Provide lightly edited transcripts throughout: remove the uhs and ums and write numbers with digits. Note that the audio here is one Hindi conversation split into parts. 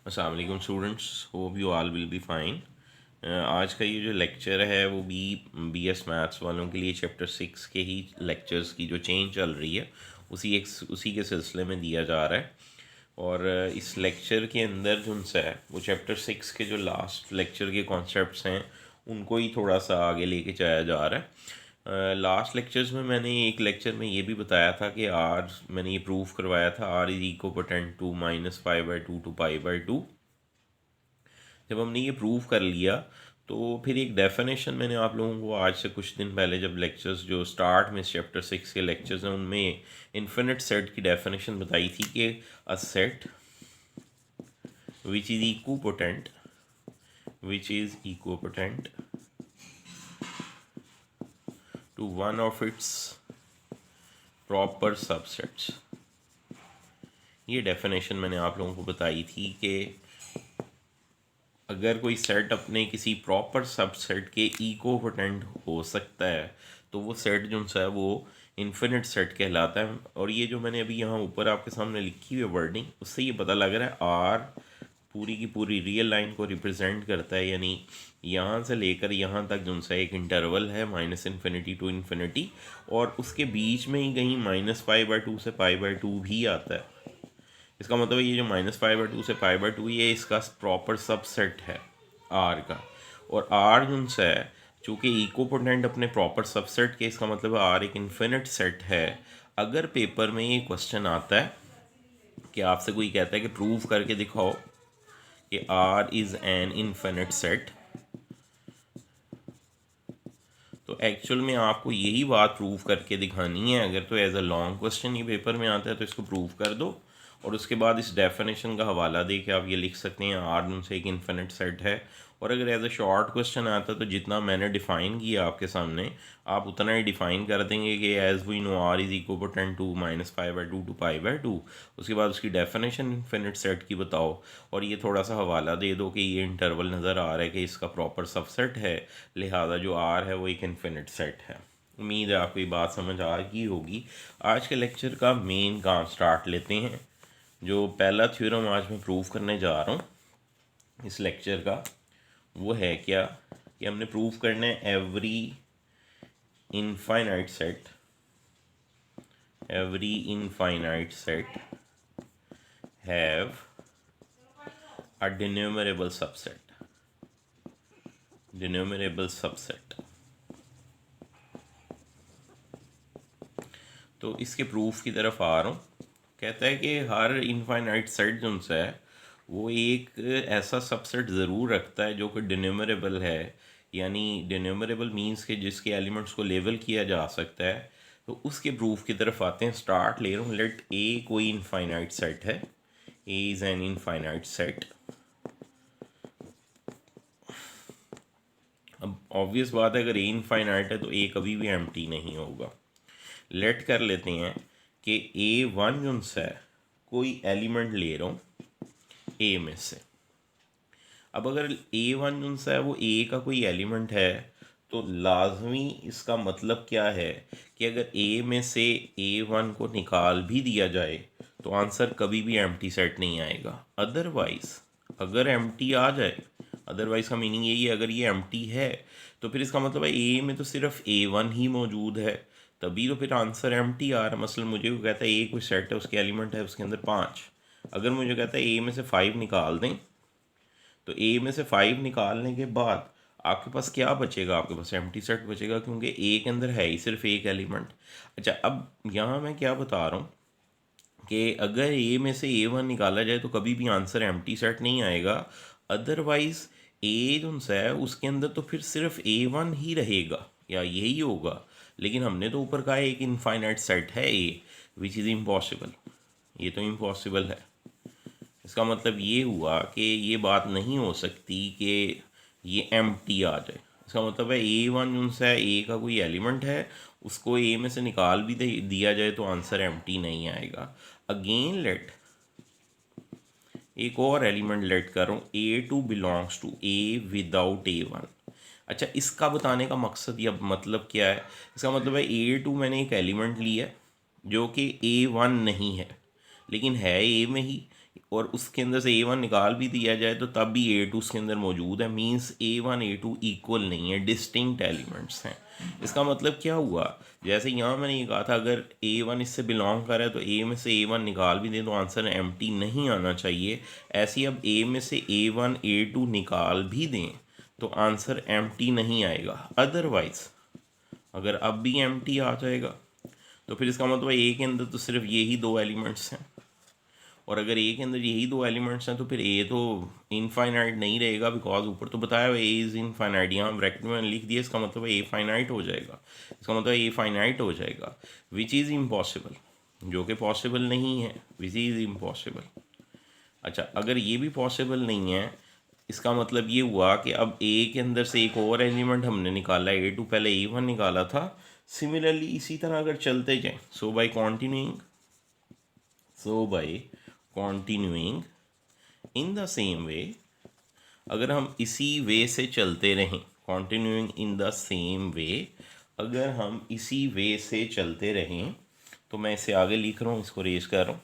अस्सलाम वालेकुम students, hope you all will be fine. आज का ये जो लेक्चर है वो बीएस मैथ्स वालों के लिए चैप्टर 6 के ही लेक्चर्स की जो चेंज चल रही है उसी के सिलसिले में दिया जा रहा है। और इस लेक्चर के अंदर जो सा है वो चैप्टर 6 के जो लास्ट लेक्चर के कॉन्सेप्ट्स हैं उनको ही थोड़ा सा आगे लेके जाया जा रहा है। लास्ट लेक्चर्स में मैंने एक लेक्चर में ये भी बताया था कि आर मैंने ये प्रूव करवाया था R is equal to -π/2 to π/2। जब हमने ये प्रूव कर लिया तो फिर एक डेफिनेशन मैंने आप लोगों को आज से कुछ दिन पहले जब लेक्चर्स जो स्टार्ट में चैप्टर 6 के लेक्चर्स हैं उनमें इन्फिनिट सेट की डेफिनेशन बताई थी कि a set which is equipotent to one of its proper subsets. ये डेफिनेशन मैंने आप लोगों को बताई थी कि अगर कोई सेट अपने किसी प्रॉपर सबसेट के इक्वोपोटेंट हो सकता है तो वो सेट जो सा है वो इन्फिनिट सेट कहलाता है। और ये जो मैंने अभी यहाँ ऊपर आपके सामने लिखी हुई है वर्डिंग, उससे ये पता लग रहा है आर पूरी की पूरी रियल लाइन को रिप्रेजेंट करता है, यानी यहाँ से लेकर यहाँ तक जो सा एक इंटरवल है -∞ टू इन्फिनिटी, और उसके बीच में ही कहीं -π/2 से π/2 भी आता है। इसका मतलब ये जो -π/2 से π/2 ये इसका प्रॉपर सबसेट है आर का। और आर जो है चूँकि इक्वोपोटेंट अपने प्रॉपर सबसेट के, इसका मतलब आर एक इन्फिनिट सेट है। अगर पेपर में ये क्वेश्चन आता है कि आपसे कोई कहता है कि प्रूव करके दिखाओ कि R is an infinite set, तो एक्चुअल में आपको यही बात प्रूव करके दिखानी है। अगर तो एज अ लॉन्ग क्वेश्चन ये पेपर में आता है तो इसको प्रूव कर दो, और उसके बाद इस डेफिनेशन का हवाला दे के आप ये लिख सकते हैं आर से एक इन्फिनिट सेट है। और अगर एज अ शॉर्ट क्वेश्चन आता है तो जितना मैंने डिफ़ाइन किया आपके सामने आप उतना ही डिफ़ाइन कर देंगे कि as we know R is equal to -π/2 to π/2। उसके बाद उसकी डेफिनेशन इन्फिनिट सेट की बताओ, और ये थोड़ा सा हवाला दे दो कि ये इंटरवल नज़र आ रहा है कि इसका प्रॉपर सबसेट है, लिहाजा जो आर है वो एक इन्फिनिट सेट है। उम्मीद है आपको ये बात समझ आ गई होगी। आज के लेक्चर का मेन काम स्टार्ट लेते हैं। जो पहला थ्योरम आज मैं प्रूव करने जा रहा हूँ इस लेक्चर का, वो है क्या कि हमने प्रूव करना है every infinite set have a denumerable subset. तो इसके प्रूफ की तरफ आ रहा हूँ। कहता है कि हर इनफाइनाइट सेट जो है वो एक ऐसा सबसेट ज़रूर रखता है जो कि डिन्यूमरेबल है, यानी डिन्यूमरेबल मींस के जिसके एलिमेंट्स को लेवल किया जा सकता है। तो उसके प्रूफ की तरफ आते हैं। स्टार्ट ले रहा हूँ। लेट ए कोई इनफाइनाइट सेट है, A is an infinite set. अब ऑब्वियस बात है, अगर ए इनफाइनाइट है तो ए कभी भी एम्प्टी नहीं होगा। लेट कर लेते हैं कि A1 जो है कोई एलिमेंट ले रहा हूँ ए में से। अब अगर A1 जो है वो ए का कोई एलिमेंट है तो लाजमी इसका मतलब क्या है कि अगर ए में से A1 को निकाल भी दिया जाए तो आंसर कभी भी एम्प्टी सेट नहीं आएगा। अदरवाइज़ अगर एम्प्टी आ जाए, अदरवाइज़ का मीनिंग यही है अगर ये एम्प्टी है तो फिर इसका मतलब है ए में तो सिर्फ A1 ही मौजूद है, तभी तो फिर आंसर एम्प्टी आ रहा है। मसलन मुझे वो कहता है ए कोई सेट है, उसके एलिमेंट है उसके अंदर 5। अगर मुझे कहता है ए में से 5 निकाल दें, तो ए में से 5 निकालने के बाद आपके पास क्या बचेगा? आपके पास एम्प्टी सेट बचेगा, क्योंकि ए के अंदर है ही सिर्फ एक एलिमेंट। अच्छा, अब यहाँ मैं क्या बता रहा हूँ कि अगर ए में से A1 निकाला जाए तो कभी भी आंसर एम्प्टी सेट नहीं आएगा। अदरवाइज़ ए जो है उसके अंदर तो फिर सिर्फ A1 ही रहेगा या यही होगा। लेकिन हमने तो ऊपर कहा एक इनफाइनाइट सेट है ए, विच इज़ इम्पॉसिबल। ये तो इम्पॉसिबल है। इसका मतलब ये हुआ कि ये बात नहीं हो सकती कि ये एम्प्टी आ जाए। इसका मतलब है A1 जो है ए का कोई एलिमेंट है, उसको ए में से निकाल भी दिया जाए तो आंसर एम्प्टी नहीं आएगा। अगेन लेट एक और एलिमेंट लेट करो A2 belongs to A without A1। अच्छा, इसका बताने का मकसद या मतलब क्या है? इसका मतलब है A2 मैंने एक एलिमेंट लिया है जो कि A1 नहीं है लेकिन है ए में ही, और उसके अंदर से A1 निकाल भी दिया जाए तो तब भी A2 उसके अंदर मौजूद है, मींस A1 A2 इक्वल नहीं है, डिस्टिंक्ट एलिमेंट्स हैं। इसका मतलब क्या हुआ, जैसे यहाँ मैंने ये कहा था अगर A1 इससे बिलोंग कर रहा है तो A में से A1 निकाल भी दें तो आंसर एम्प्टी नहीं आना चाहिए। ऐसे ही अब A में से A1 A2 निकाल भी दें तो आंसर एम्प्टी नहीं आएगा। अदरवाइज अगर अब भी एम्प्टी आ जाएगा तो फिर इसका मतलब A के अंदर तो सिर्फ यही दो एलिमेंट्स हैं, और अगर ए के अंदर यही दो एलिमेंट्स हैं तो फिर ए तो इनफाइनाइट नहीं रहेगा, बिकॉज ऊपर तो बताया हुआ ए इज़ इनफाइनाइट, यहाँ ब्रैकेट में लिख दिया, इसका मतलब ए फाइनाइट हो जाएगा, इसका मतलब ए फाइनाइट हो जाएगा, विच इज़ इम्पॉसिबल, जो कि पॉसिबल नहीं है, विच इज़ इम्पॉसिबल। अच्छा, अगर ये भी पॉसिबल नहीं है, इसका मतलब ये हुआ कि अब ए के अंदर से एक और एलिमेंट हमने निकाला, A2 पहले A1 निकाला था। सिमिलरली इसी तरह अगर चलते जाएं, so by continuing in the same way, अगर हम इसी वे से चलते रहें, continuing in the same way, अगर हम इसी वे से चलते रहें, तो मैं इसे आगे लिख रहा हूँ, इसको रेज कर रहा हूँ।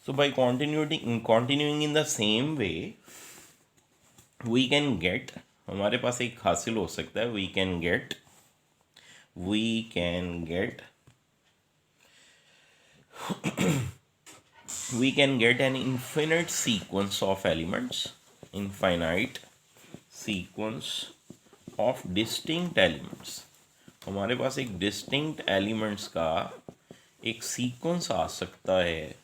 So by continuing in the same way we can get, हमारे पास एक हासिल हो सकता है, we can get an infinite sequence of elements, infinite sequence of distinct elements। हमारे पास एक डिस्टिंक्ट एलिमेंट्स का एक सीक्वेंस आ सकता है,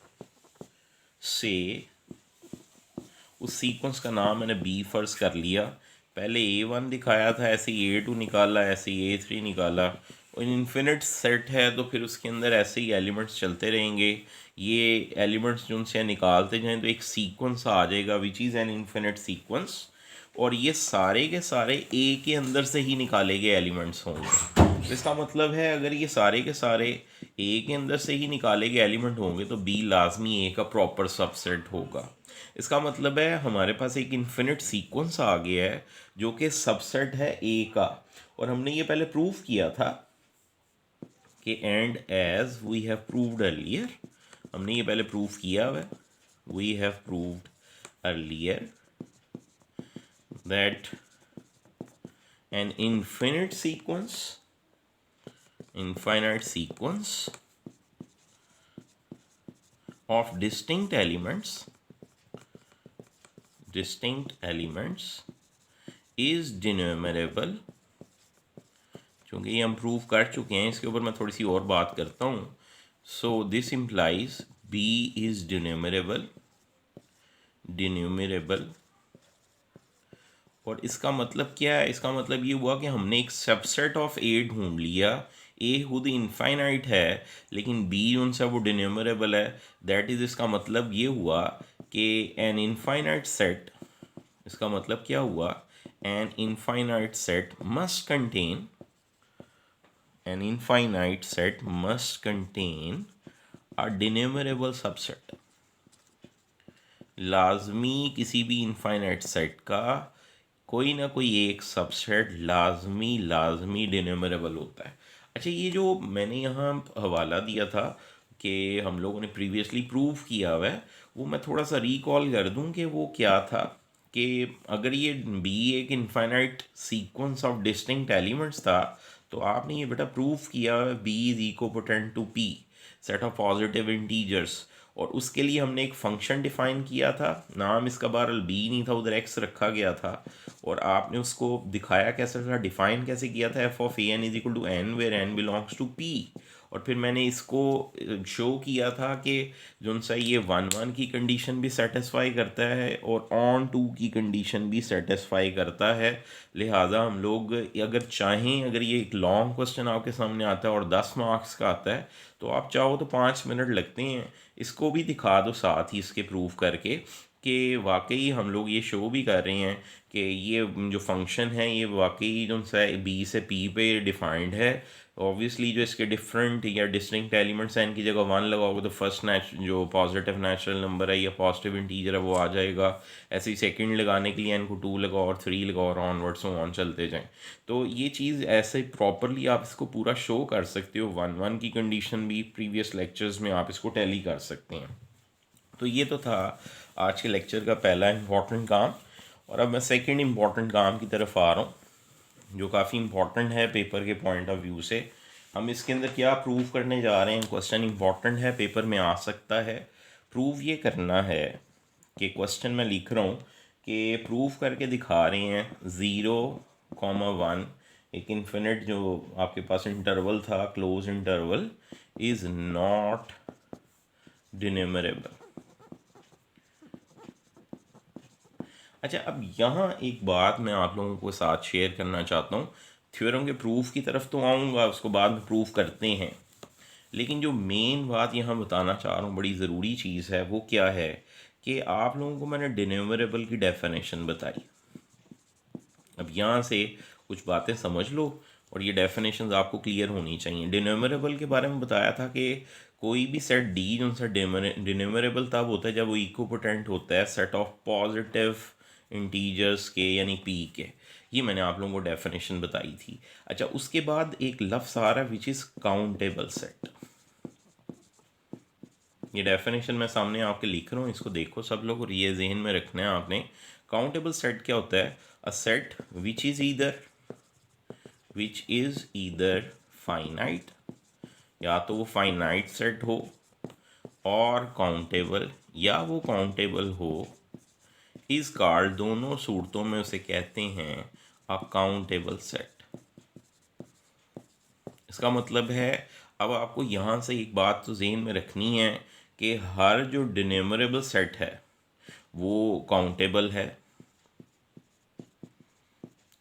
से उस सीक्वेंस का नाम मैंने बी फर्ज कर लिया, पहले A1 दिखाया था, ऐसे ही A2 निकाला, ऐसे ही A3 निकाला, और इन्फिनिट सेट है तो फिर उसके अंदर ऐसे ही एलिमेंट्स चलते रहेंगे, ये एलिमेंट्स जो उनसे निकालते जाएं तो एक सीक्वेंस आ जाएगा which is an infinite sequence, और ये सारे के सारे ए के अंदर से ही निकाले गए एलिमेंट्स होंगे। तो इसका मतलब है अगर ये सारे के सारे ए के अंदर से ही निकाले गए एलिमेंट होंगे तो बी लाजमी ए का प्रॉपर सबसेट होगा। इसका मतलब है हमारे पास एक इन्फिनिट सीक्वेंस आ गया है जो कि सबसेट है ए का, और हमने ये पहले प्रूव किया था कि and as we have proved earlier, हमने ये पहले प्रूव किया हुआ है, we have proved earlier that an infinite sequence of distinct elements is denomerable। चूँकि ये हम प्रूव कर चुके हैं, इसके ऊपर मैं थोड़ी सी और बात करता हूँ। So this implies B is denomerable, और इसका मतलब क्या है, इसका मतलब ये हुआ कि हमने एक सबसेट ऑफ ए ढूंढ लिया, ए खुद इनफाइनाइट है लेकिन बी उनसे वो डिन्यूमरेबल है, दैट इज़, इसका मतलब ये हुआ कि एन इनफाइनाइट सेट, इसका मतलब क्या हुआ, an infinite set must contain a denumerable subset. लाजमी किसी भी इनफाइनाइट सेट का कोई ना कोई एक सबसेट लाजमी डिन्यूमरेबल होता है। अच्छा, ये जो मैंने यहाँ हवाला दिया था कि हम लोगों ने प्रीवियसली प्रूव किया हुआ है, वो मैं थोड़ा सा रिकॉल कर दूँ कि वो क्या था, कि अगर ये बी एक infinite sequence of distinct elements था तो आपने ये बेटा प्रूव किया है B is equipotent to P, set of positive integers, और उसके लिए हमने एक फंक्शन डिफाइन किया था, नाम इसका बहरहाल बी नहीं था, उधर एक्स रखा गया था, और आपने उसको दिखाया कैसे था, डिफाइन कैसे किया था, F of A N is equal to N where N belongs to P, और फिर मैंने इसको शो किया था कि जो सा ये 1 की कंडीशन भी सेटिस्फाई करता है और ऑन 2 की कंडीशन भी सेटिस्फाई करता है। लिहाजा हम लोग अगर चाहें, अगर ये एक लॉन्ग क्वेश्चन आपके सामने आता है और 10 मार्क्स का आता है तो आप चाहो तो 5 मिनट लगते हैं, इसको भी दिखा दो साथ ही इसके प्रूफ करके कि वाकई हम लोग ये शो भी कर रहे हैं कि ये जो फंक्शन है ये वाकई जो सा बी से पी पे डिफाइंड है। ऑब्वियसली जो इसके डिफरेंट या डिस्टिंक्ट एलिमेंट्स हैं, इनकी जगह 1 लगाओगे तो फर्स्ट जो पॉजिटिव नेचुरल नंबर है या पॉजिटिव इंटीजर है वो आ जाएगा, ऐसे ही सेकंड लगाने के लिए इनको 2 लगाओ और 3 लगाओ और ऑनवर्ड्स ऑन चलते जाएं। तो ये चीज़ ऐसे प्रॉपरली आप इसको पूरा शो कर सकते हो, 1 की कंडीशन भी प्रीवियस लेक्चर्स में आप इसको टैली कर सकते हैं। तो ये तो था आज के लेक्चर का पहला इम्पॉर्टेंट काम, और अब मैं सेकंड इम्पॉर्टेंट काम की तरफ आ रहा हूँ जो काफ़ी इम्पॉर्टेंट है पेपर के पॉइंट ऑफ व्यू से। हम इसके अंदर क्या प्रूव करने जा रहे हैं, क्वेश्चन इम्पॉर्टेंट है, पेपर में आ सकता है। प्रूव ये करना है कि क्वेश्चन मैं लिख रहा हूँ कि प्रूव करके दिखा रहे हैं 0,1 एक इन्फिनिट जो आपके पास इंटरवल था, क्लोज इंटरवल, इज़ नॉट डिनोमिनेबल। अच्छा, अब यहाँ एक बात मैं आप लोगों को साथ शेयर करना चाहता हूँ। थ्योरम के प्रूफ की तरफ तो आऊँगा, उसको बाद में प्रूफ करते हैं, लेकिन जो मेन बात यहाँ बताना चाह रहा हूँ, बड़ी ज़रूरी चीज़ है, वो क्या है कि आप लोगों को मैंने डिनोमिनेबल की डेफिनेशन बताई। अब यहाँ से कुछ बातें समझ लो और ये डेफिनेशंस आपको क्लियर होनी चाहिए। डिनोमिनेबल के बारे में बताया था कि कोई भी सेट डी जो सा डिनोमिनेबल तब होता है जब वो इक्विपोटेंट होता है सेट ऑफ पॉजिटिव इंटीजर्स के, यानी पी के। ये मैंने आप लोगों को डेफिनेशन बताई थी। अच्छा, उसके बाद एक लफ्ज़ आ रहा है विच इज़ काउंटेबल सेट। ये डेफिनेशन मैं सामने आपके लिख रहा हूँ, इसको देखो सब लोग और ये जहन में रखना है आपने। काउंटेबल सेट क्या होता है? अ set which is either finite, या तो वो फाइनाइट सेट हो, और काउंटेबल, या वो काउंटेबल हो, इस कॉल्ड, दोनों सूरतों में उसे कहते हैं अ काउंटेबल सेट। इसका मतलब है, अब आपको यहाँ से एक बात तो ज़हन में रखनी है कि हर जो डिनोमिनेबल सेट है वो काउंटेबल है,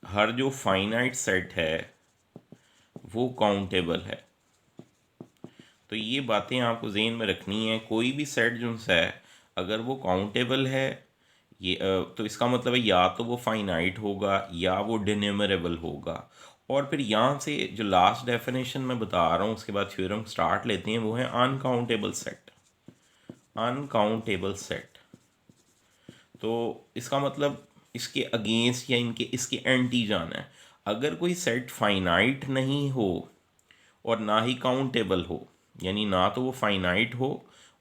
हर जो फाइनाइट सेट है वो काउंटेबल है। तो ये बातें आपको ज़हन में रखनी है। कोई भी सेट जो है अगर वो काउंटेबल है, ये तो इसका मतलब है या तो वो फाइनाइट होगा या वो डिनोमिनेबल होगा। और फिर यहाँ से जो लास्ट डेफिनेशन मैं बता रहा हूँ उसके बाद थ्योरम स्टार्ट लेते हैं, वो है अनकाउंटेबल सेट। अनकाउंटेबल सेट, तो इसका मतलब इसके अगेंस्ट या इसके एंटी जाना है। अगर कोई सेट फाइनाइट नहीं हो और ना ही काउंटेबल हो, यानी ना तो वो फाइनाइट हो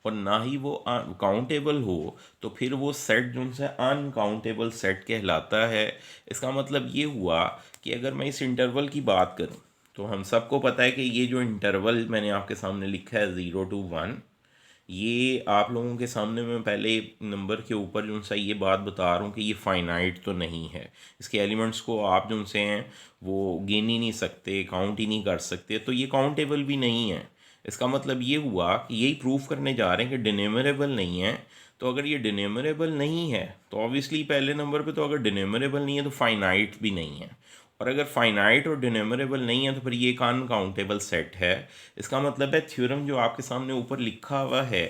और ना ही वो काउंटेबल हो, तो फिर वो सेट जो है अनकाउंटेबल सेट कहलाता है। इसका मतलब ये हुआ कि अगर मैं इस इंटरवल की बात करूं, तो हम सबको पता है कि ये जो इंटरवल मैंने आपके सामने लिखा है 0 to 1, ये आप लोगों के सामने मैं पहले नंबर के ऊपर जो सा ये बात बता रहा हूँ कि ये फाइनाइट तो नहीं है। इसके एलिमेंट्स को आप जो से हैं वो गिन ही नहीं सकते, काउंट ही नहीं कर सकते, तो ये काउंटेबल भी नहीं है। इसका मतलब ये हुआ कि यही प्रूफ करने जा रहे हैं कि डिनोमिनेबल नहीं है। तो अगर ये डिनोमिनेबल नहीं है तो ऑब्वियसली पहले नंबर पे तो अगर डिनोमिनेबल नहीं है तो फाइनाइट भी नहीं है, और अगर फाइनाइट और डिनोमिनेबल नहीं है तो फिर ये एक अनकाउंटेबल सेट है। इसका मतलब है थ्योरम जो आपके सामने ऊपर लिखा हुआ है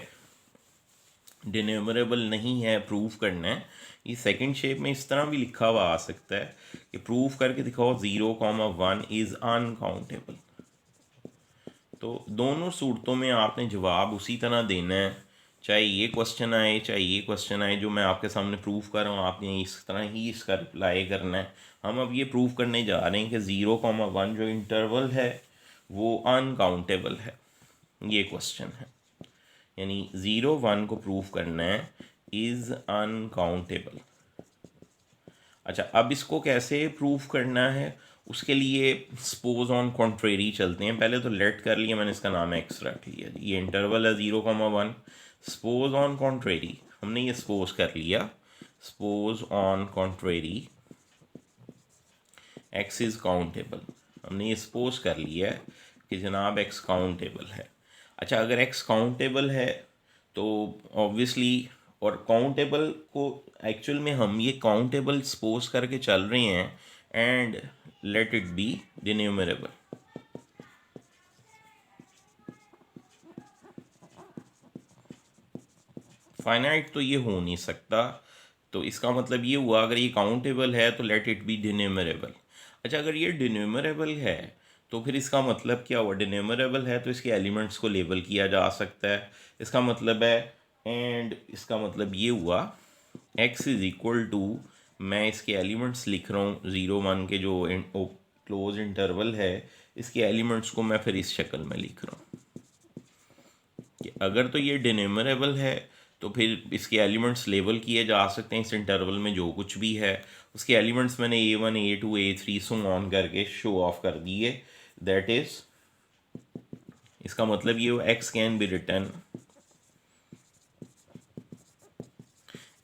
डिनोमिनेबल नहीं है, प्रूफ करना है, ये सेकंड शेप में इस तरह भी लिखा हुआ आ सकता है कि प्रूफ करके दिखाओ 0,1 इज़ अनकाउंटेबल। तो दोनों सूरतों में आपने जवाब उसी तरह देना है, चाहे ये क्वेश्चन आए चाहे ये क्वेश्चन आए। जो मैं आपके सामने प्रूफ कर रहा हूँ आपने इस तरह ही इसका रिप्लाई करना है। हम अब ये प्रूफ करने जा रहे हैं कि 0,1 जो इंटरवल है वो अनकाउंटेबल है। ये क्वेश्चन है, यानी 0,1 को प्रूफ करना है इज़ अनकाउंटेबल। अच्छा, अब इसको कैसे प्रूफ करना है, उसके लिए सपोज ऑन कॉन्ट्रेरी चलते हैं। पहले तो लेट कर लिया मैंने, इसका नाम एक्स रख लिया, ये इंटरवल है 0,1। सपोज ऑन कॉन्ट्रेरी, हमने ये सपोज कर लिया, suppose on contrary x is countable. हमने ये सपोज कर लिया है कि जनाब एक्स काउंटेबल है। अच्छा, अगर एक्स काउंटेबल है तो ऑब्वियसली, और काउंटेबल को एक्चुअल में हम ये काउंटेबल सपोज करके चल रहे हैं, and let it be denumerable. Finite तो ये हो नहीं सकता, तो इसका मतलब ये हुआ अगर ये काउंटेबल है तो लेट इट बी डिनोमिनेबल। अच्छा, अगर ये डिनोमिनेबल है तो फिर इसका मतलब क्या हुआ? डिनोमिनेबल है तो इसके एलिमेंट्स को लेबल किया जा सकता है, इसका मतलब है। एंड इसका मतलब ये हुआ x इज़ इक्वल टू, मैं इसके एलिमेंट्स लिख रहा हूँ 0,1 के जो क्लोज इंटरवल है, इसके एलिमेंट्स को मैं फिर इस शक्ल में लिख रहा हूँ कि अगर तो ये डिनोमिनेबल है तो फिर इसके एलिमेंट्स लेबल किए जा सकते हैं इस इंटरवल में जो कुछ भी है उसके एलिमेंट्स मैंने A1 A2 A3 so on करके शो ऑफ कर दिए। दैट इज इसका मतलब ये x can be return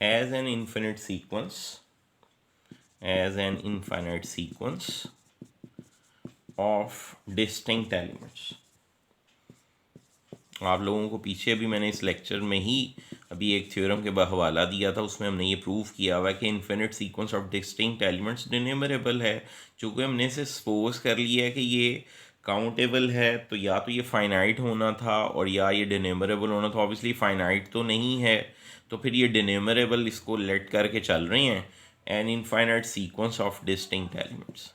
as an infinite sequence of distinct elements। आप लोगों को पीछे भी मैंने इस लेक्चर में ही अभी एक थ्योरम के हवाला दिया था, उसमें हमने ये प्रूव किया हुआ है कि infinite sequence of distinct elements denumerable है। चूँकि हमने इसे सपोज कर लिया है कि ये काउंटेबल है तो या तो ये फाइनाइट होना था और या ये डिनमरेबल होना था। ऑब्वियसली फाइनाइट तो नहीं है, तो फिर ये डिनमरेबल इसको लेट करके चल रहे हैं an infinite sequence of distinct elements.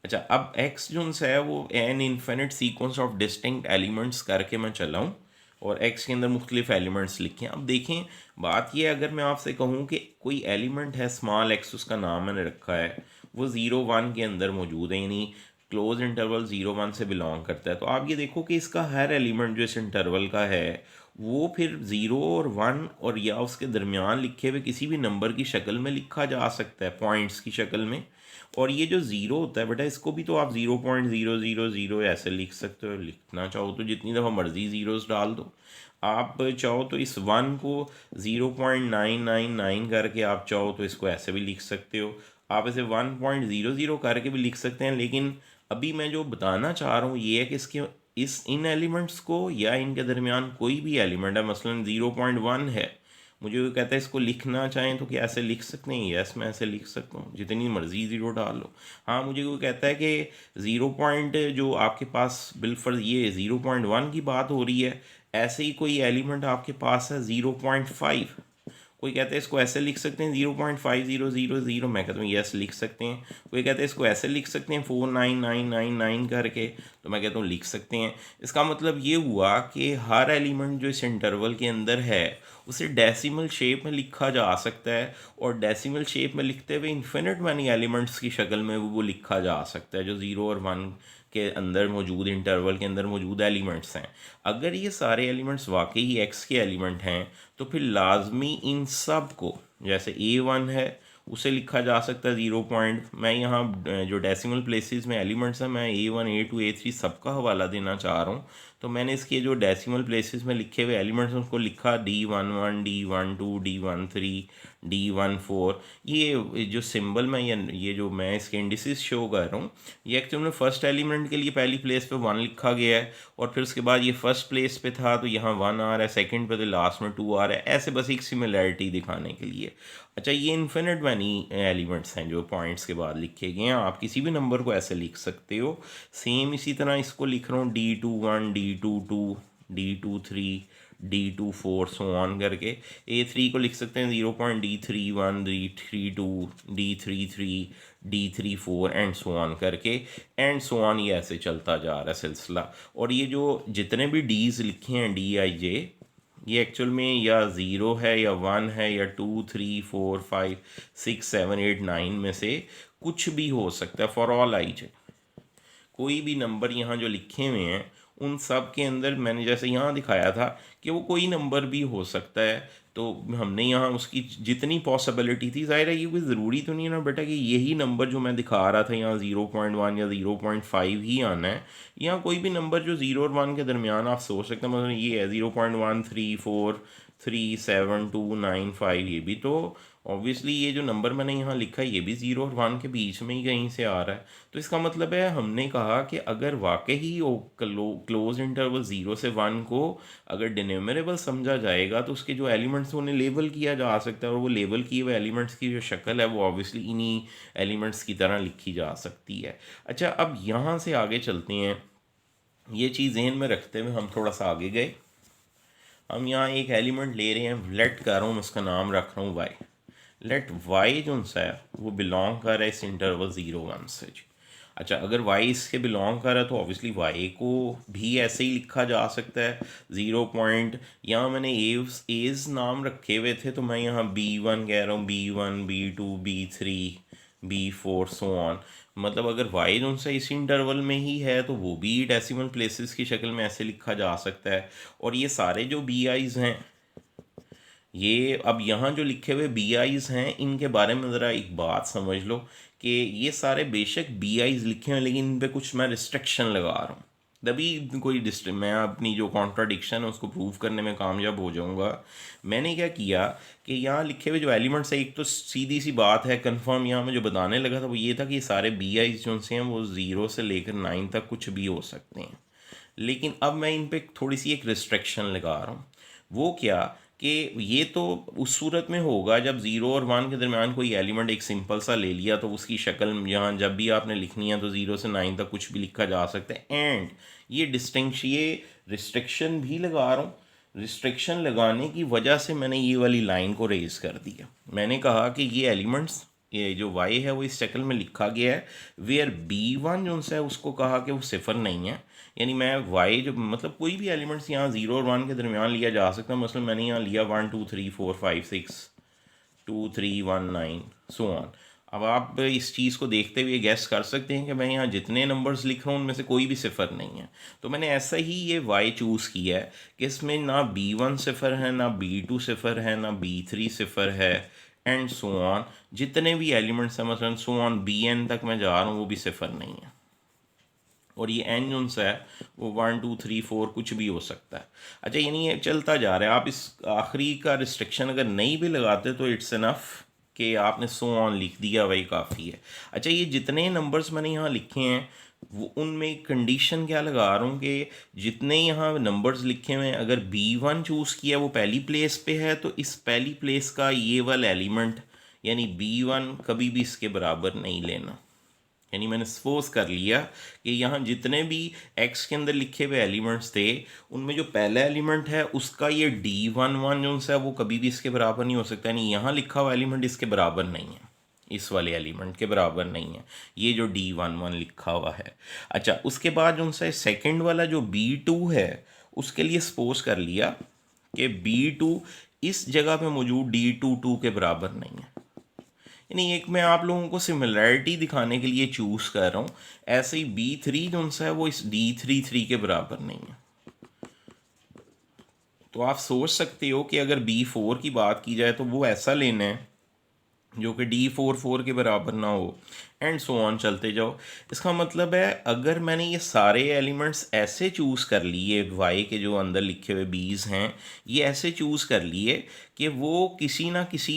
अच्छा, अब एक्स जो है वो an infinite sequence of distinct elements करके मैं चला हूँ और एक्स के अंदर मुख्तलिफ एलिमेंट्स लिखे हैं। अब देखें, बात ये अगर मैं आपसे कहूँ कि कोई एलिमेंट है स्मॉल एक्स, उसका नाम मैंने रखा है, वो 0 1 के अंदर मौजूद है, यानी क्लोज इंटरवल 0 1 से बिलोंग करता है। तो आप ये देखो कि इसका हर एलिमेंट जो इस इंटरवल का है वो फिर 0 और 1 और या उसके दरमियान लिखे हुए किसी भी नंबर की शक्ल में लिखा जा सकता है, पॉइंट्स की शक्ल में। और ये जो ज़ीरो होता है बेटा, इसको भी तो आप 0.000 ऐसे लिख सकते हो। लिखना चाहो तो जितनी दफ़ा मर्ज़ी ज़ीरोज़ डाल दो। आप चाहो तो इस 1 को 0.999 करके आप चाहो तो इसको ऐसे भी लिख सकते हो। आप इसे 1.00 करके भी लिख सकते हैं। लेकिन अभी मैं जो बताना चाह रहा हूँ ये है कि इन एलिमेंट्स को या इनके दरमियान कोई भी एलिमेंट है, मसलन 0.1 है, मुझे वो कहता है इसको लिखना चाहें तो क्या ऐसे लिख सकते हैं? यस, मैं ऐसे लिख सकता हूँ, जितनी मर्ज़ी ज़ीरो डाल लो। हाँ, मुझे वो कहता है कि 0 पॉइंट जो आपके पास बिलफर्ज ये 0.1 की बात हो रही है, ऐसे ही कोई एलिमेंट आपके पास है 0.5, कोई कहता है इसको ऐसे लिख सकते हैं 0.5000, मैं कहता हूँ यस लिख सकते हैं। कोई कहता है इसको ऐसे लिख सकते हैं 49999 करके, तो मैं कहता हूँ लिख सकते हैं। इसका मतलब ये हुआ कि हर एलिमेंट जो इस इंटरवल के अंदर है उसे डेसिमल शेप में लिखा जा सकता है, और डेसिमल शेप में लिखते हुए इन्फिनिट मैनी एलिमेंट्स की शक्ल में वो लिखा जा सकता है जो 0 और 1 के अंदर मौजूद, इंटरवल के अंदर मौजूद एलिमेंट्स हैं। अगर ये सारे एलिमेंट्स वाकई ही एक्स के एलिमेंट हैं तो फिर लाजमी इन सब को, जैसे A1 है उसे लिखा जा सकता है 0 पॉइंट, मैं यहाँ जो डेसिमल प्लेसेस में एलिमेंट्स हैं मैं A1 A2 A3 सबका हवाला देना चाह रहा हूँ। तो मैंने इसके जो डेसिमल प्लेसेस में लिखे हुए एलिमेंट्स हैं उसको लिखा D11 D12 D13 D14। ये जो सिंबल में ये जो मैं इसके इंडिसेस शो कर रहा हूँ, ये एक्चुअली फर्स्ट एलिमेंट के लिए पहली प्लेस पे 1 लिखा गया है, और फिर उसके बाद ये फर्स्ट प्लेस पे था तो यहाँ 1 आ रहा है, सेकंड पे तो लास्ट में 2 आ रहा है, ऐसे बस एक सिमिलैरिटी दिखाने के लिए। अच्छा, ये इन्फिनिट मैनी एलिमेंट्स हैं जो पॉइंट्स के बाद लिखे गए हैं, आप किसी भी नंबर को ऐसे लिख सकते हो। सेम इसी तरह इसको लिख रहा हूँ D21 D22 D23 D24 so on करके। A3 को लिख सकते हैं 0.D31 D32 D33 D34 and so on करके, एंड सो ऑन, ये ऐसे चलता जा रहा है सिलसिला। और ये जो जितने भी डीज लिखे हैं DIJ, ये एक्चुअल में या 0 है या 1 है या 2 3 4 5 6 7 8 9 में से कुछ भी हो सकता है। फॉर ऑल IJ कोई भी नंबर यहाँ जो लिखे हुए हैं उन सब के अंदर मैंने जैसे यहाँ दिखाया था कि वो कोई नंबर भी हो सकता है, तो हमने यहाँ उसकी जितनी पॉसिबिलिटी थी, ज़ाहिर है ये कोई ज़रूरी तो नहीं है ना बेटा कि यही नंबर जो मैं दिखा रहा था यहाँ 0.1 या 0.5 ही आना है। यहाँ कोई भी नंबर जो 0 और 1 के दरमियान आप सोच सकते हैं, मतलब ये है 0.1343729 ये भी, तो ऑब्वियसली ये जो नंबर मैंने यहाँ लिखा है ये भी 0 और 1 के बीच में ही कहीं से आ रहा है। तो इसका मतलब है हमने कहा कि अगर वाकई ही क्लोज इंटरवल 0 से 1 को अगर डिनमरेबल समझा जाएगा तो उसके जो एलिमेंट्स हैं उन्हें लेबल किया जा सकता है, और वो लेबल किए हुए एलिमेंट्स की जो शक्ल है वो ऑब्वियसली इन्हीं एलिमेंट्स की तरह लिखी जा सकती है। अच्छा, अब यहाँ से आगे चलते हैं। ये चीज़ ज़हन में रखते हुए हम थोड़ा सा आगे गए। हम यहाँ एक एलिमेंट ले रहे हैं, लेट कर रहा हूँ, उसका नाम रख रहा हूँ वाई। लेट वाई जो है वो बिलोंग कर रहा है इस इंटरवल 0 1 से जी। अच्छा, अगर वाई इसके बिलोंग कर रहा है तो ऑब्वियसली वाई को भी ऐसे ही लिखा जा सकता है 0 पॉइंट, यहाँ मैंने एज नाम रखे हुए थे तो मैं यहाँ B1 कह रहा हूँ, B1 B2 B3 B4 so on. मतलब अगर y जो सा इस इंटरवल में ही है तो वो भी डेसिमल प्लेसेस की शक्ल में ऐसे लिखा जा सकता है। और ये सारे जो बी आईज़ हैं, ये अब यहाँ जो लिखे हुए बी आईज़ हैं, इनके बारे में ज़रा एक बात समझ लो कि ये सारे बेशक बी आईज़ लिखे हैं लेकिन इन पे कुछ मैं रिस्ट्रिक्शन लगा रहा हूँ, तभी कोई मैं अपनी जो कॉन्ट्राडिक्शन है उसको प्रूव करने में कामयाब हो जाऊँगा। मैंने क्या किया कि यहाँ लिखे हुए जो एलिमेंट्स है, एक तो सीधी सी बात है कंफर्म, यहाँ मैं जो बताने लगा था वो ये था कि ये सारे बी आईज़ जो से हैं वो 0 से लेकर 9 तक कुछ भी हो सकते हैं। लेकिन अब मैं इन पे थोड़ी सी एक रिस्ट्रिक्शन लगा रहा हूँ। वो क्या कि ये तो उस सूरत में होगा जब 0 और 1 के दरमियान कोई एलिमेंट एक सिंपल सा ले लिया तो उसकी शक्ल यहाँ जब भी आपने लिखनी है तो 0 से 9 तक कुछ भी लिखा जा सकता है। एंड ये रिस्ट्रिक्शन भी लगा रहा हूँ। रिस्ट्रिक्शन लगाने की वजह से मैंने ये वाली लाइन को रेज कर दिया। मैंने कहा कि ये एलिमेंट्स, ये जो y है वो इस शक्ल में लिखा गया है वेयर B1 जो है उसको कहा कि वो सिफर नहीं है। यानी मैं y जो मतलब कोई भी एलिमेंट्स यहाँ 0 और 1 के दरमियान लिया जा सकता है। मसलन मैंने यहाँ लिया 1 2 3 4 5 6 2 3 1 9 सो ऑन। अब आप इस चीज़ को देखते हुए गैस कर सकते हैं कि मैं यहाँ जितने नंबर्स लिख रहा हूँ उनमें से कोई भी सिफर नहीं है। तो मैंने ऐसा ही ये y चूज़ किया है कि इसमें ना B1 सिफर है, ना B2 सिफर है, ना B3 सिफर है, एंड सो ऑन। जितने भी एलिमेंट्स हैं मसलन सो ऑन BN तक मैं जा रहा हूँ वो भी सिफर नहीं है। और ये एन जो सा है वो 1 2 3 4 कुछ भी हो सकता है। अच्छा, यानी ये चलता जा रहा है। आप इस आखिरी का रिस्ट्रिक्शन अगर नहीं भी लगाते तो इट्स इनफ कि आपने सो ऑन लिख दिया, वही काफ़ी है। अच्छा, ये जितने नंबर्स मैंने यहाँ लिखे हैं वो उनमें कंडीशन क्या लगा रहा हूँ कि जितने यहाँ नंबर्स लिखे हुए हैं अगर B1 चूज़ किया वो पहली प्लेस पे है तो इस पहली प्लेस का ये वाला एलिमेंट यानी B1 कभी भी इसके बराबर नहीं लेना। यानी मैंने सपोज कर लिया कि यहाँ जितने भी x के अंदर लिखे हुए एलिमेंट्स थे उनमें जो पहला एलिमेंट है उसका ये D11 जो है वो कभी भी इसके बराबर नहीं हो सकता। यानी यहाँ लिखा हुआ एलिमेंट इसके बराबर नहीं है, इस वाले एलिमेंट के बराबर नहीं है ये जो D11 लिखा हुआ है। अच्छा, उसके बाद जो सा सेकेंड वाला जो B2 है उसके लिए सपोज कर लिया कि B2 इस जगह पे मौजूद D22 के बराबर नहीं है। यानी एक मैं आप लोगों को सिमिलैरिटी दिखाने के लिए चूज़ कर रहा हूँ। ऐसे ही B3 जो है वो इस D33 के बराबर नहीं है। तो आप सोच सकते हो कि अगर B4 की बात की जाए तो वो ऐसा लेना है जो कि D44 के बराबर ना हो, एंड सो ऑन चलते जाओ। इसका मतलब है अगर मैंने ये सारे एलिमेंट्स ऐसे चूज़ कर लिए, y के जो अंदर लिखे हुए बीज हैं ये ऐसे चूज़ कर लिए कि वो किसी ना किसी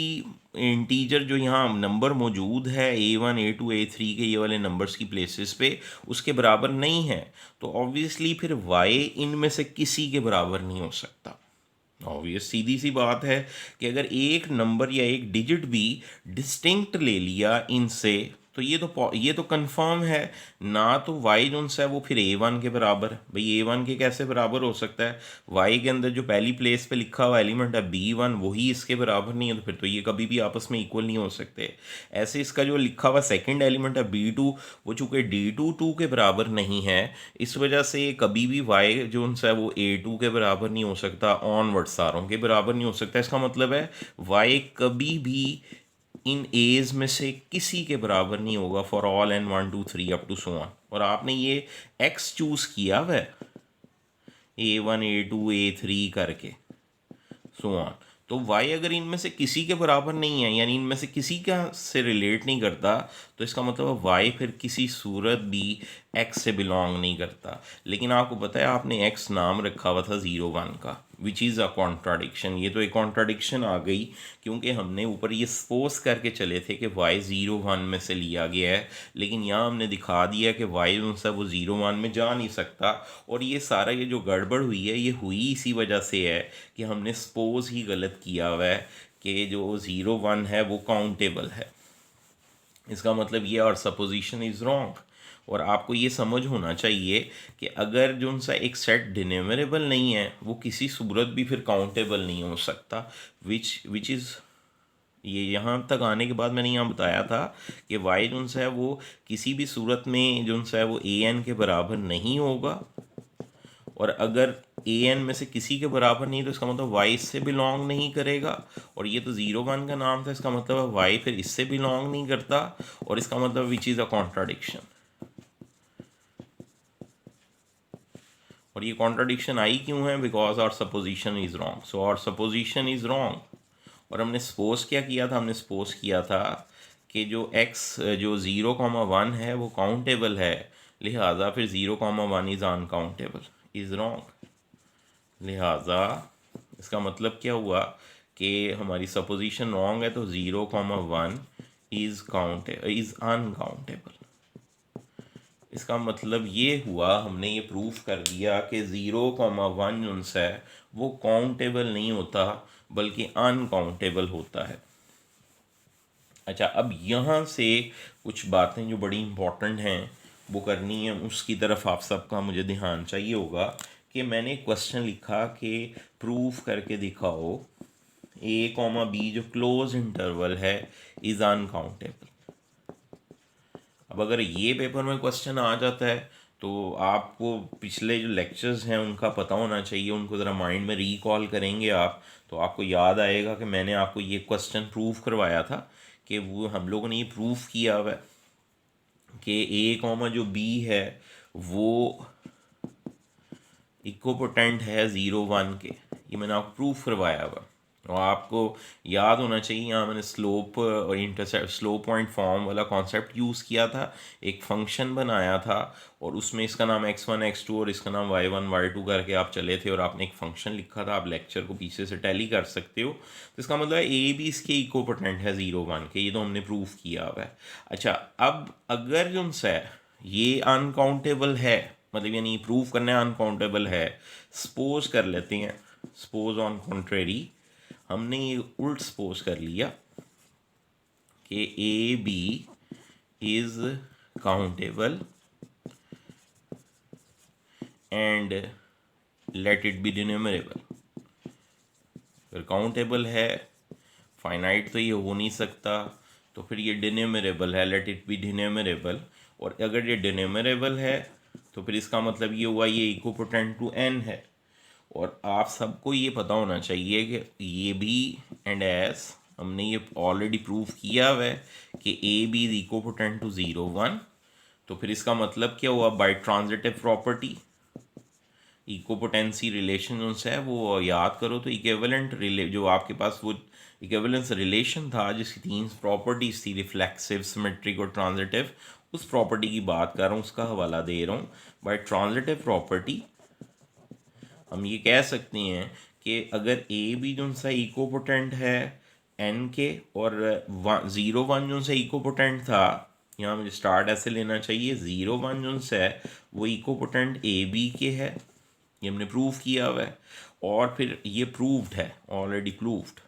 इंटीजर जो यहाँ नंबर मौजूद है A1 A2 A3 के ये वाले नंबर्स की प्लेसेस पे उसके बराबर नहीं है, तो ऑब्वियसली फिर y इनमें से किसी के बराबर नहीं हो सकता। ऑब्वियस सीधी सी बात है कि अगर एक नंबर या एक डिजिट भी डिस्टिंक्ट ले लिया इनसे तो ये तो कंफर्म है ना। तो y जो है वो फिर A1 के बराबर, भाई A1 के कैसे बराबर हो सकता है? y के अंदर जो पहली प्लेस पे लिखा हुआ एलिमेंट है B1 वही इसके बराबर नहीं है, तो फिर तो ये कभी भी आपस में इक्वल नहीं हो सकते। ऐसे इसका जो लिखा हुआ सेकंड एलिमेंट है B2 वो चूँकि D22 के बराबर नहीं है, इस वजह से कभी भी y जो है वो A2 के बराबर नहीं हो सकता, ऑनवर्ड सारों के बराबर नहीं हो सकता। इसका मतलब है y कभी भी इन एज में से किसी के बराबर नहीं होगा for all N 1 2 3 up to so on. और आपने ये x चूज़ किया हुआ है A1 A2 A3 करके सो ऑन, तो y अगर इनमें से किसी के बराबर नहीं है यानी इनमें से किसी का से रिलेट नहीं करता तो इसका मतलब y फिर किसी सूरत भी x से बिलोंग नहीं करता। लेकिन आपको पता है आपने x नाम रखा हुआ था 0 1 का, विच इज़ अ कॉन्ट्राडिक्शन। ये तो एक कॉन्ट्राडिक्शन आ गई क्योंकि हमने ऊपर ये सपोज करके चले थे कि y 0 1 में से लिया गया है, लेकिन यहाँ हमने दिखा दिया कि y जो सा वो 0 1 में जा नहीं सकता। और ये सारा ये जो गड़बड़ हुई है ये हुई इसी वजह से है कि हमने सपोज ही गलत किया हुआ है कि जो 0 1 है वो काउंटेबल है। इसका मतलब ये और सपोजिशन इज़ रॉन्ग। और आपको ये समझ होना चाहिए कि अगर जो उनसा एक सेट डिनोमिनेबल नहीं है वो किसी सूरत भी फिर काउंटेबल नहीं हो सकता, विच इज़ ये यहाँ तक आने के बाद मैंने यहाँ बताया था कि वाई जो है वो किसी भी सूरत में जो है वो an के बराबर नहीं होगा और अगर ए एन में से किसी के बराबर नहीं तो इसका मतलब वाई इससे बिलोंग नहीं करेगा, और ये तो 0 1 का नाम था, इसका मतलब है वाई फिर इससे बिलोंग नहीं करता, और इसका मतलब विच इज़ अ कॉन्ट्राडिक्शन। और ये कॉन्ट्राडिक्शन आई क्यों है? Because our supposition is wrong. So our supposition is wrong. और हमने सपोज क्या किया था? हमने सपोज किया था कि जो x जो 0, 1 है वो काउंटेबल है, लिहाजा फिर 0, 1 इज़ अनकाउंटेबल, इज़ रॉन्ग। लिहाजा इसका मतलब क्या हुआ कि हमारी सपोजिशन रॉन्ग है, तो 0, 1 इज़ अनकाउंटेबल। इसका मतलब ये हुआ, हमने ये प्रूफ कर दिया कि 0, 1 जो है वो काउंटेबल नहीं होता बल्कि अनकाउंटेबल होता है। अच्छा, अब यहाँ से कुछ बातें जो बड़ी इम्पोर्टेंट हैं वो करनी है, उसकी तरफ आप सबका मुझे ध्यान चाहिए होगा कि मैंने क्वेश्चन लिखा कि प्रूफ करके दिखाओ a, b जो क्लोज इंटरवल है इज़ अनकाउंटेबल। अब अगर ये पेपर में क्वेश्चन आ जाता है तो आपको पिछले जो लेक्चर्स हैं उनका पता होना चाहिए, उनको ज़रा माइंड में रिकॉल करेंगे आप, तो आपको याद आएगा कि मैंने आपको ये क्वेश्चन प्रूफ करवाया था कि वो हम लोगों ने ये प्रूफ किया हुआ है कि a, जो b है वो इक्वपोटेंट है 0, 1 के। ये मैंने आपको प्रूफ करवाया हुआ, और आपको याद होना चाहिए यहाँ मैंने स्लोप और इंटरसेप्ट, स्लोप पॉइंट फॉर्म वाला कॉन्सेप्ट यूज़ किया था, एक फंक्शन बनाया था और उसमें इसका नाम x1 x2 और इसका नाम y1 y2 करके आप चले थे, और आपने एक फंक्शन लिखा था। आप लेक्चर को पीछे से टैली कर सकते हो। तो इसका मतलब ए बी इसके इक्वपोटेंट है 0, 1 के, ये तो हमने प्रूफ किया हुआ है। अच्छा, अब अगर जो है ये अनकाउंटेबल है, मतलब यानी प्रूव करना है अनकाउंटेबल है, सपोज कर लेते हैं, सपोज ऑन कॉन्ट्रेरी हमने ये उल्ट सपोज कर लिया कि A B is countable and let it be denumerable. फिर काउंटेबल है, फाइनाइट तो ये हो नहीं सकता, तो फिर ये डिनोमिनेबल है, लेट इट बी डिनोमिनेबल। और अगर ये डिनोमिनेबल है तो फिर इसका मतलब ये हुआ ये इक्वपोटेंट टू n है। और आप सबको ये पता होना चाहिए कि ये भी एंड एस हमने ये ऑलरेडी प्रूफ किया हुआ है कि ए बी इज इक्वपोटेंट टू 0, 1। तो फिर इसका मतलब क्या हुआ? बाय ट्रांजिटिव प्रॉपर्टी इक्वपोटेंसी रिलेशन जो है वो याद करो, तो इक्विवेलेंट जो आपके पास वो इक्विवेलेंस रिलेशन था जिसकी 3 प्रॉपर्टीज थी, रिफ्लेक्सिव, सिमेट्रिक और ट्रांजिटिव, उस प्रॉपर्टी की बात कर रहा हूँ, उसका हवाला दे रहा हूँ। बाय ट्रांजिटिव प्रॉपर्टी हम ये कह सकते हैं कि अगर ए बी जो सा इक्वपोटेंट है एन के, और 0, 1 जो सा इक्वपोटेंट था, यहाँ मुझे स्टार्ट ऐसे लेना चाहिए, 0, 1 जो सा है वो इक्वपोटेंट ए बी के है, ये हमने प्रूव किया हुआ है, और फिर ये प्रूव्ड है, ऑलरेडी प्रूव्ड।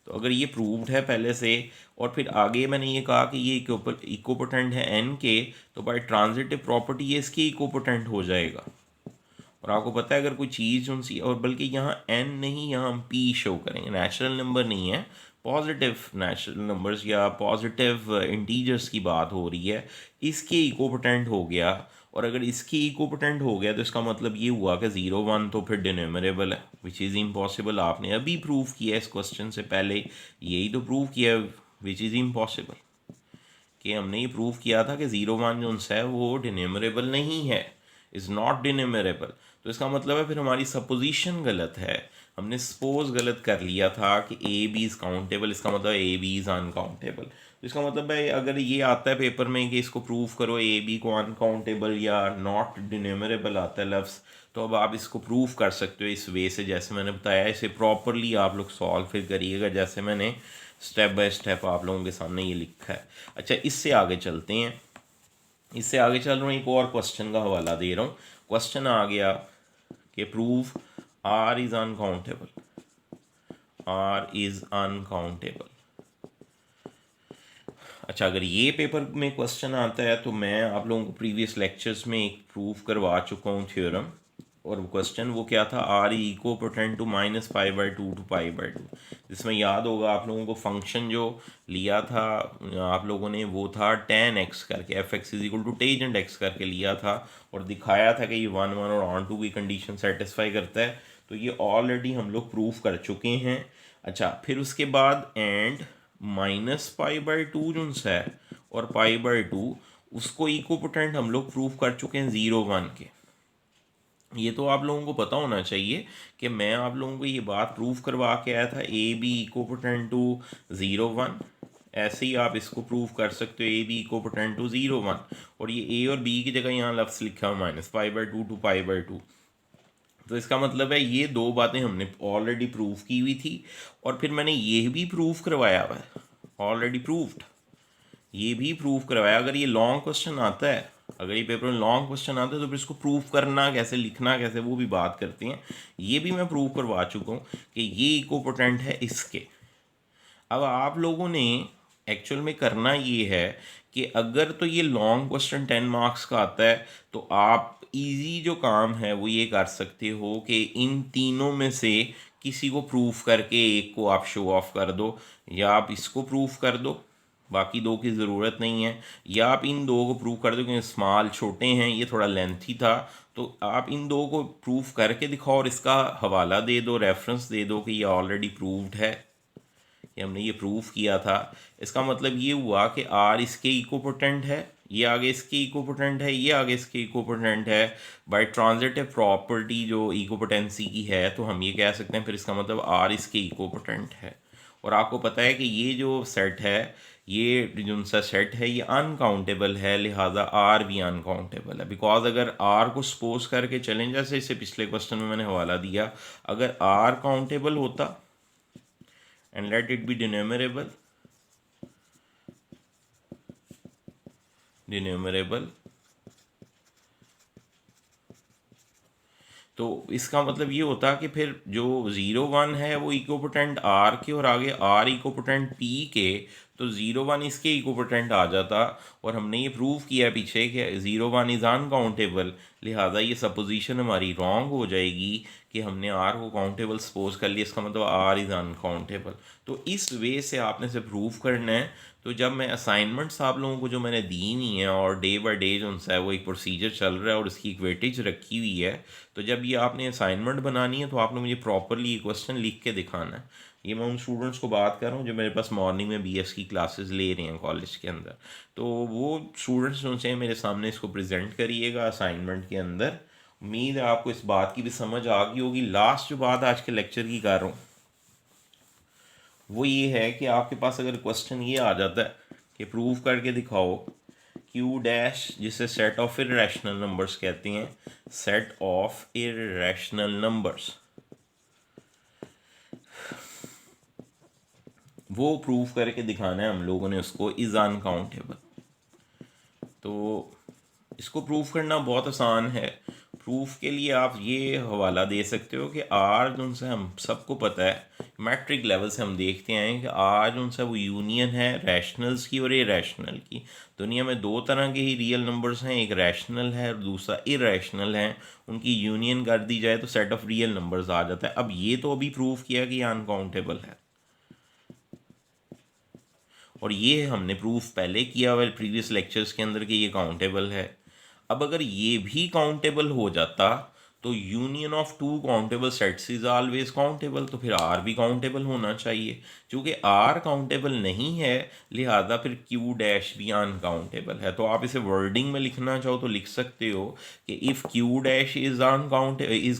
तो अगर ये प्रूव्ड है पहले से, और फिर आगे मैंने ये कहा कि ये इक्वपोटेंट है एन के, तो बाय ट्रांजिटिव प्रॉपर्टी ये इसके इक्वपोटेंट हो जाएगा। और आपको पता है अगर कोई चीज़ उनसी, और बल्कि यहाँ एन नहीं, यहाँ हम पी शो करेंगे, नेचुरल नंबर नहीं है, पॉजिटिव नेचुरल नंबर्स या पॉजिटिव इंटीजर्स की बात हो रही है, इसके इक्वपोटेंट हो गया। और अगर इसके इक्वपोटेंट हो गया तो इसका मतलब ये हुआ कि 0, 1 तो फिर डिनोमिनेबल है, विच इज़ इम्पॉसिबल। आपने अभी प्रूव किया इस क्वेश्चन से पहले, यही तो प्रूव किया विच इज़ इम्पॉसिबल, कि हमने ये प्रूव किया था कि 0, 1 जो है वो डिनोमिनेबल नहीं है, इज़ नॉट डिनोमिनेबल। तो इसका मतलब है फिर हमारी सपोजिशन गलत है, हमने सपोज गलत कर लिया था कि ए बी इज़ काउंटेबल, इसका मतलब ए बी इज़ अनकाउंटेबल। तो इसका मतलब है अगर ये आता है पेपर में कि इसको प्रूव करो ए बी को अनकाउंटेबल या नॉट डिनोमिनेबल आता है लफ्ज़, तो अब आप इसको प्रूव कर सकते हो इस वे से, जैसे मैंने बताया। इसे प्रॉपरली आप लोग सॉल्व फिर करिएगा, जैसे मैंने स्टेप बाय स्टेप आप लोगों के सामने ये लिखा है। अच्छा, इससे आगे चलते हैं, इससे आगे चल रहा हूँ, एक और क्वेश्चन का हवाला दे रहा हूँ। क्वेश्चन आ गया कि prove R is uncountable, R is uncountable. अच्छा, अगर ये पेपर में क्वेश्चन आता है तो मैं आप लोगों को प्रीवियस लेक्चर्स में एक प्रूव करवा चुका हूँ थ्योरम और क्वेश्चन वो क्या था, R equipotent to -π/2 to π/2। जिसमें याद होगा आप लोगों को फंक्शन जो लिया था आप लोगों ने वो था tan x करके, fx is equal to tangent x करके लिया था और दिखाया था कि ये 1 1 और ऑन टू की कंडीशन सेटिस्फाई करता है। तो ये ऑलरेडी हम लोग प्रूफ कर चुके हैं। अच्छा, फिर उसके बाद एंड -π/2 जो है और π/2 उसको इको पोटेंट हम लोग प्रूफ कर चुके हैं 0 1 के। ये तो आप लोगों को पता होना चाहिए कि मैं आप लोगों को ये बात प्रूफ करवा के आया था, ए बी इक्वोपोटेंट टू 0 1। ऐसे ही आप इसको प्रूफ कर सकते हो, ए बी इक्वोपोटेंट टू 0 1, और ये ए और बी की जगह यहाँ लफ्ज़ लिखा हुआ -π/2 to π/2। तो इसका मतलब है ये दो बातें हमने ऑलरेडी प्रूफ की हुई थी, और फिर मैंने ये भी प्रूफ करवाया हुआ है, ऑलरेडी प्रूफ्ड, ये भी प्रूफ करवाया। अगर ये लॉन्ग क्वेश्चन आता है, अगर ये पेपर में लॉन्ग क्वेश्चन आता है तो फिर इसको प्रूफ करना कैसे, लिखना कैसे, वो भी बात करते हैं। ये भी मैं प्रूफ करवा चुका हूँ कि ये इक्वोपोटेंट है इसके। अब आप लोगों ने एक्चुअल में करना ये है कि अगर तो ये लॉन्ग क्वेश्चन 10 मार्क्स का आता है तो आप इजी जो काम है वो ये कर सकते हो कि इन तीनों में से किसी को प्रूफ करके एक को आप शो ऑफ कर दो, या आप इसको प्रूफ कर दो, बाकी दो की ज़रूरत नहीं है, या आप इन दो को प्रूव कर दो क्योंकि स्मॉल छोटे हैं, ये थोड़ा लेंथी था, तो आप इन दो को प्रूफ करके दिखाओ और इसका हवाला दे दो, रेफरेंस दे दो कि ये ऑलरेडी प्रूव्ड है, कि हमने ये प्रूफ किया था। इसका मतलब ये हुआ कि आर इसके इक्वोपोटेंट है, ये आगे इसके इक्वोपोटेंट है, ये आगे इसके इक्वोपोटेंट है। बाय ट्रांजिटिव प्रॉपर्टी जो इक्वोपोटेंसी की है, तो हम ये कह सकते हैं फिर इसका मतलब आर इसके इक्वोपोटेंट है। और आपको पता है कि ये जो सेट है, ये जो सा सेट है ये अनकाउंटेबल है, लिहाजा आर भी अनकाउंटेबल है। बिकॉज अगर आर को सपोज करके चलें, जैसे इसे पिछले क्वेश्चन में मैंने हवाला दिया, अगर आर काउंटेबल होता and let it be denominable तो इसका मतलब ये होता कि फिर जो 0 1 है वो इक्वोपोटेंट आर के और आगे आर इक्वोपोटेंट पी के, तो 0 1 इसके इक्वोपोटेंट आ जाता। और हमने ये प्रूव किया पीछे कि 0 1 इज़ अनकाउंटेबल, लिहाजा ये सपोजिशन हमारी रॉन्ग हो जाएगी कि हमने आर को काउंटेबल सपोज कर लिया, इसका मतलब आर इज़ अनकाउंटेबल। तो इस वे से आपने से प्रूव करना है। तो जब मैं असाइनमेंट्स आप लोगों को जो मैंने दी हुई हैं और डे बाय डे जो है वो एक प्रोसीजर चल रहा है और इसकी एक वेटेज रखी हुई है, तो जब ये आपने असाइनमेंट बनानी है तो आपने मुझे प्रॉपरली ये क्वेश्चन लिख के दिखाना है। ये मैं उन स्टूडेंट्स को बात कर रहा हूँ जो मेरे पास मॉर्निंग में बीएस की क्लासेस ले रहे हैं कॉलेज के अंदर, तो वो स्टूडेंट्स उनसे मेरे सामने इसको प्रेजेंट करिएगा असाइनमेंट के अंदर। उम्मीद है आपको इस बात की भी समझ आ गई होगी। लास्ट जो बात आज के लेक्चर की कर रहा हूँ वो ये है कि आपके पास अगर क्वेश्चन ये आ जाता है कि प्रूव करके दिखाओ क्यू डैश, जिसे सेट ऑफ इर्रेशनल नंबर्स कहते हैं, सेट ऑफ इर्रेशनल नंबर्स, वो प्रूफ करके दिखाना है हम लोगों ने उसको, इज़ अनकाउंटेबल। तो इसको प्रूफ करना बहुत आसान है। प्रूफ के लिए आप ये हवाला दे सकते हो कि आर जो उनसे हम सबको पता है, मैट्रिक लेवल से हम देखते हैं कि आर जो उनसे वो यूनियन है रैशनल्स की और इरेशनल की। दुनिया में दो तरह के ही रियल नंबर्स हैं, एक रैशनल है और दूसरा इरेशनल है। उनकी यूनियन कर दी जाए तो सेट ऑफ रियल नंबर्स आ जाता है। अब ये तो अभी प्रूफ किया कि ये अनकाउंटेबल है, और ये हमने प्रूफ पहले किया हुआ प्रीवियस लेक्चर्स के अंदर कि ये काउंटेबल है। अब अगर ये भी काउंटेबल हो जाता तो union of two countable sets is always countable, तो फिर आर भी काउंटेबल होना चाहिए। चूँकि आर काउंटेबल नहीं है लिहाजा फिर क्यू डैश भी अनकाउंटेबल है। तो आप इसे वर्डिंग में लिखना चाहो तो लिख सकते हो कि if Q dash is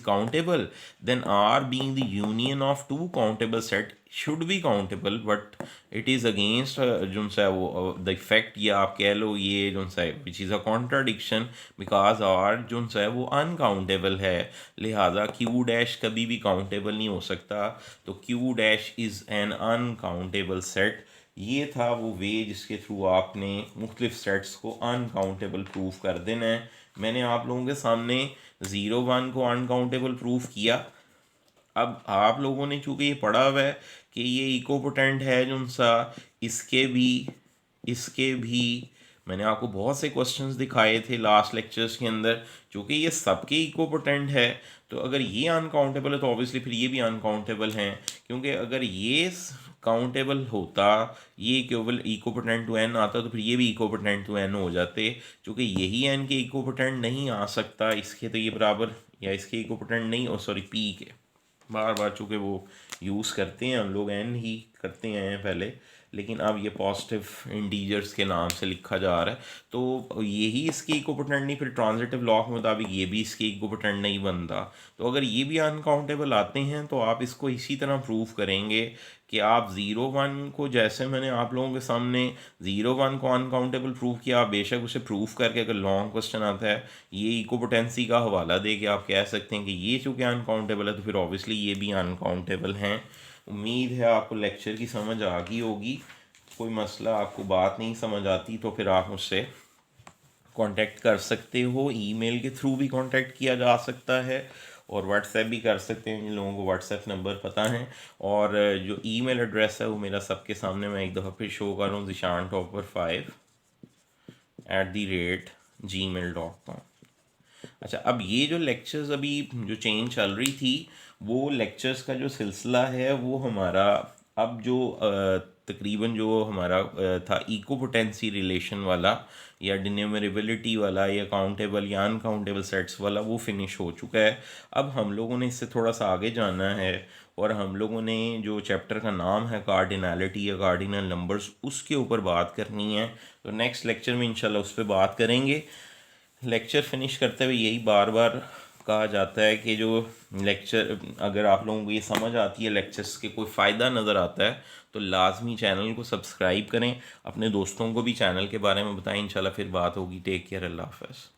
countable then R being the union of two countable set should be countable, but it is against जो सा वो द इफेक्ट, या आप कह लो ये जो सा which is a contradiction, because R जो सा वो अनकाउंटेबल है, लिहाजा क्यू डैश कभी भी काउंटेबल नहीं हो सकता। तो Q dash is an uncountable set. ये था वो वे जिसके थ्रू आपने मुख्तलिफ सेट्स को अनकाउंटेबल प्रूफ कर देना है। मैंने आप लोगों के सामने 0 1 को अनकाउंटेबल प्रूफ किया। अब आप लोगों ने चूँकि ये पढ़ा हुआ है कि ये इकोपोटेंट है जो सा, इसके भी मैंने आपको बहुत से क्वेश्चंस दिखाए थे लास्ट लेक्चर्स के अंदर, चूँकि ये सबके इक्वोपोटेंट है तो अगर ये अनकाउंटेबल है तो ऑब्वियसली फिर ये भी अनकाउंटेबल हैं, क्योंकि अगर ये काउंटेबल होता, ये केवल इक्वोपोटेंट टू एन आता तो फिर ये भी इक्वोपोटेंट टू एन हो जाते। चूँकि यही एन के इक्वोपोटेंट नहीं आ सकता इसके, तो ये बराबर या इसके इक्वोपोटेंट नहीं, और सॉरी पी के, बार बार चूँकि वो यूज़ करते हैं हम लोग, एन ही करते हैं पहले, लेकिन अब ये पॉजिटिव इंटीजर्स के नाम से लिखा जा रहा है, तो यही इसके इक्वोपोटेंट नहीं, फिर ट्रांजिटिव लॉ के मुताबिक ये भी इसके इक्वोपोटेंट नहीं बनता। तो अगर ये भी अनकाउंटेबल आते हैं तो आप इसको इसी तरह प्रूव करेंगे कि आप 0 1 को, जैसे मैंने आप लोगों के सामने 0 1 को अनकाउंटेबल प्रूव किया, आप बेशक उसे प्रूव करके अगर लॉन्ग क्वेश्चन आता है ये इक्वोपोटेंसी का हवाला दे के आप कह सकते हैं कि ये चूँकि अनकाउंटेबल है तो फिर ऑब्वियसली ये भी अनकाउंटेबल हैं। उम्मीद है आपको लेक्चर की समझ आ गई होगी। कोई मसला, आपको बात नहीं समझ आती तो फिर आप मुझसे कांटेक्ट कर सकते हो, ईमेल के थ्रू भी कांटेक्ट किया जा सकता है और व्हाट्सएप भी कर सकते हैं, जिन लोगों को व्हाट्सएप नंबर पता है। और जो ईमेल एड्रेस है वो मेरा सबके सामने मैं एक दफ़ा फिर शो कर रहा हूँ, zishan-topper5@gmail.com। अच्छा, अब ये जो लेक्चर्स अभी जो चेंज चल रही थी, वो लेक्चर्स का जो सिलसिला है वो हमारा अब जो तकरीबन जो हमारा था इक्वोपोटेंसी रिलेशन वाला या डिन्यूमरेबिलिटी वाला या काउंटेबल या अनकाउंटेबल सेट्स वाला, वो फिनिश हो चुका है। अब हम लोगों ने इससे थोड़ा सा आगे जाना है और हम लोगों ने जो चैप्टर का नाम है कार्डिनैलिटी या कार्डिनल नंबर्स, उसके ऊपर बात करनी है। तो नेक्स्ट लेक्चर में इंशाल्लाह उस पर बात करेंगे। लेक्चर फिनिश करते हुए यही बार बार कहा जाता है कि जो लेक्चर, अगर आप लोगों को ये समझ आती है, लेक्चर्स के कोई फ़ायदा नज़र आता है, तो लाजमी चैनल को सब्सक्राइब करें, अपने दोस्तों को भी चैनल के बारे में बताएं। इंशाल्लाह फिर बात होगी। टेक केयर, अल्लाह हाफ़िज़।